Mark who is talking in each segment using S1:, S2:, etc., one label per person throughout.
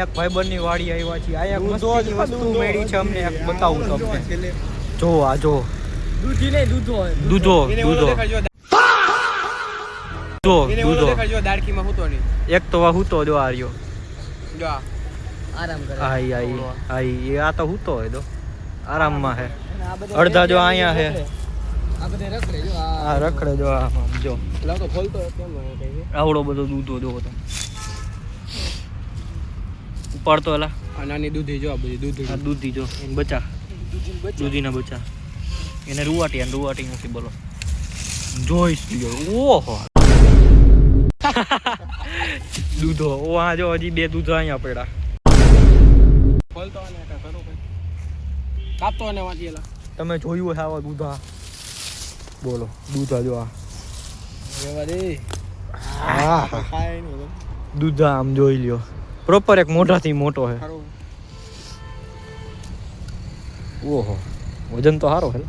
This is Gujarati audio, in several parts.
S1: એક ભાઈબંધની વાડી આવ્યા છીએ. આ એક મસ્તીની વસ્તુ મળી છે અમને, એક બતાવું તમને. જો આ જો
S2: દૂધી નહીં દૂધો
S1: દૂધો દૂધો દૂધો
S2: દાડકીમાં હૂતો નહીં.
S1: એક તો હૂતો જો આ રહ્યો.
S2: જો આરામ કરે.
S1: આઈ આ તો હૂતો હોય તો આરામમાં હે. અડધા જો અહીંયા હે.
S2: આ બધે રખડે જો
S1: આ રખડે જો આ જો.
S2: લાવ તો ખોલતો કેમ કઈ
S1: આવડો બધો દૂધો જો તો ઉપાડતો એલા.
S2: આ નાની દૂધી જો આ બધી દૂધી.
S1: આ દૂધી જો એને બચા. દૂધીના બચા. એને રૂવાટી મૂકી બોલો. જોઈશ લ્યો. ઓહો દૂધો. ઓ આ જો હજી બે દૂધો અહીંયા પડ્યા.
S2: ખોલતો અને કા કરો ભાઈ. કાપતો અને વાંચીલા. તમે
S1: જોયું હે આવા દૂધા? બોલો દૂધા જો આ.
S2: રેવા દે.
S1: હા
S2: ખાય નહીં.
S1: દૂધા આમ જોઈ લ્યો. પ્રોપર એક મોઢાથી મોટો હે. ઓહો વજન તો સારો હે.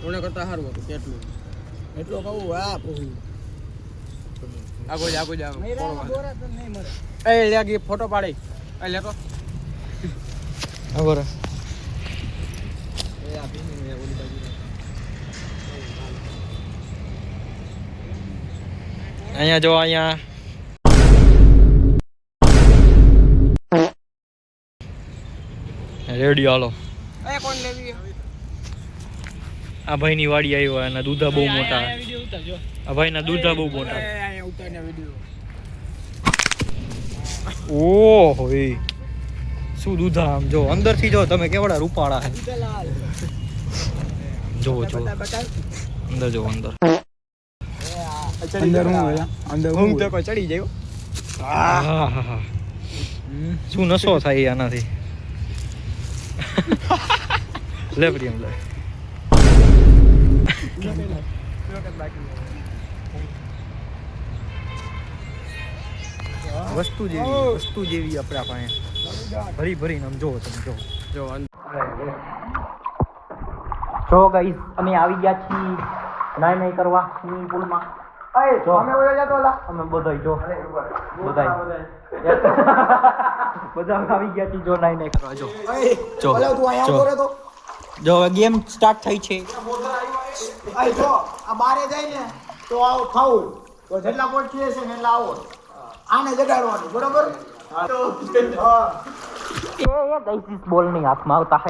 S2: ઓને કરતા સારું હતું કેટલું. એટલો કહું આ પૂરી. આગો જા નહીં મરે. એ લેગી ફોટો પાડી. એ લેતો.
S1: આગો રે.
S2: એ આ પીની ઓલી બાજુ.
S1: અહીંયા જો અહીંયા રેડી હાલો.
S2: એ કોણ લેવી?
S1: આ ભાઈની વાડી આવ્યો એના દૂધા બહુ મોટા. આ ભાઈના દૂધા બહુ મોટા.
S2: અહીંયા ઉતારના વિડિયો.
S1: ઓહો એ શું દૂધા આમ જો અંદરથી જો તમે કેવડા રૂપાળા હે. જો અંદર જો અંદર
S2: હું તો કોઈ ચડી જાય.
S1: હા શું નશો થાય આનાથી. લે પ્રિયમ લે. વસ્તુ જેવી આપણા પાસે ભરીને આમ જોવો તમે જો ગાઈસ અમે આવી ગયા છીએ નાઈ કરવા સ્વિમિંગ પુલમાં. અમે બધા જો બધા આવી ગયા છીએ જો નાઈ કરવા. જો હવે ગેમ સ્ટાર્ટ થઈ છે.
S2: જો આ બારે જાય ને તો આવો ખાવું તો જેટલા પોટ છે એટલા આવો આને જગાડવાનું બરોબર.
S1: બોલ નહીં હાથમાં આવતા હે.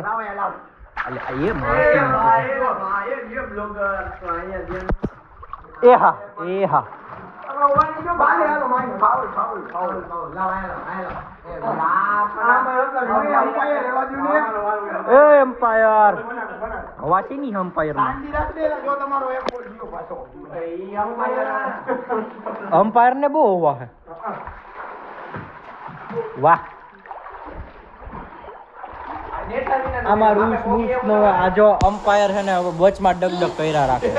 S1: એમ્પાયર વાંચી નહીં અમ્પાયર અમ્પાયર ને બહુ હોવા હે. વાહ આમાં રૂલ્સ નો આ જો અમ્પાયર છે ને વચમાં ડગડગ કર્યા રાખે.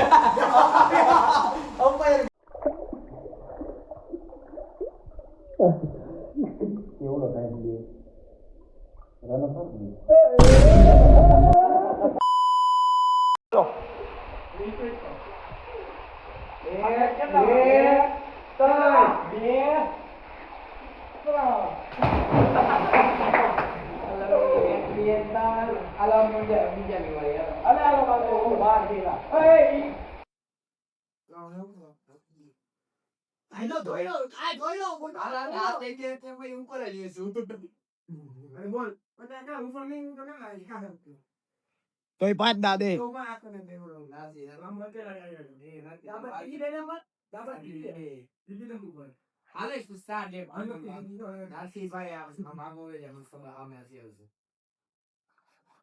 S1: તોય પાંચ દા દે.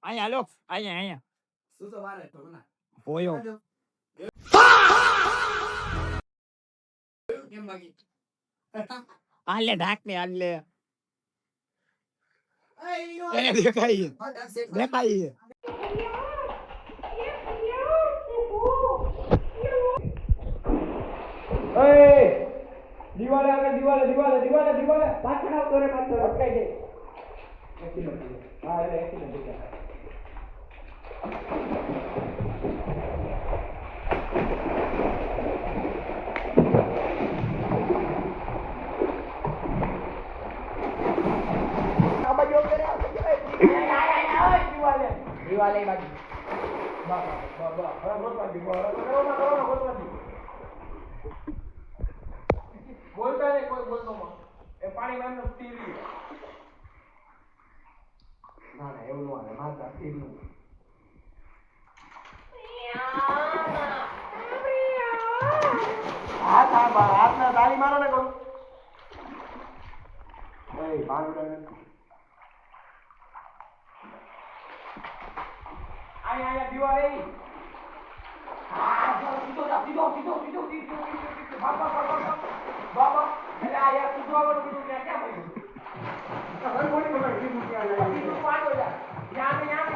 S1: અહીંયા અહીંયા શું તો વારે તો ના પોયો કેમ બાકી આલે ઢાક ને આલે એ દેખાઈ દિવાલે આગળ દિવાલે પાછળ આવતો રે પાછળ અટકાઈ દે. હા એટલે એક્સિડન્ટ થઈ ગયા. દીવાલ એ બાજુ
S2: બોલતા નહીં કોઈ બોલતો માં એ પાણી માં એમને તીરી
S1: ના ના એવું ન હાલે મારતા તીરનું હાથ ના તાળી મારો ને કહું
S2: આયા દીવાલ એ બાબા એટલે આ યાર સીધું આવવાનું કીધું કે ક્યાં ભાઈ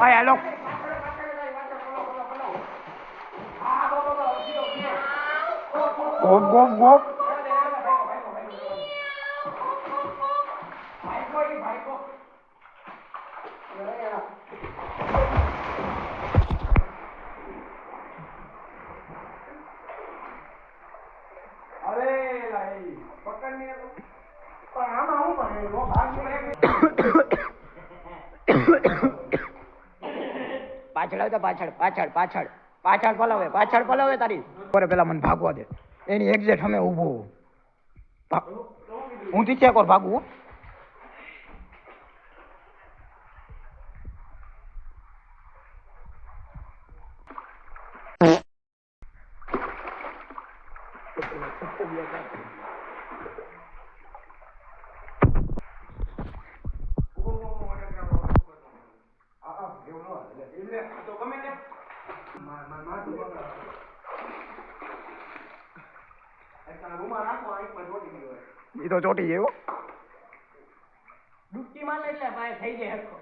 S1: ઓય હાલો ગોપ ગોપ ગોપ પાછળ આવતા પાછળ પાછળ પાછળ પાછળ પલાવે તારી પર પેલા મને ભાગવા દે એની એક્ઝેક્ટ અમે ઊભો હું થી ચેક ભાગવું એ તો ચોટી ગયો
S2: ડૂબકી માં લઈ લે ભાઈ થઈ જાય હરખો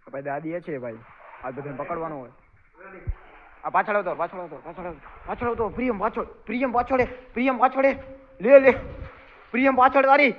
S1: ભાઈ દાદી એ છે ભાઈ આ બધાને પકડવાનું હોય આ પાછળ આવતો પ્રિયમ પાછળ લે પ્રિયમ પાછળ તારી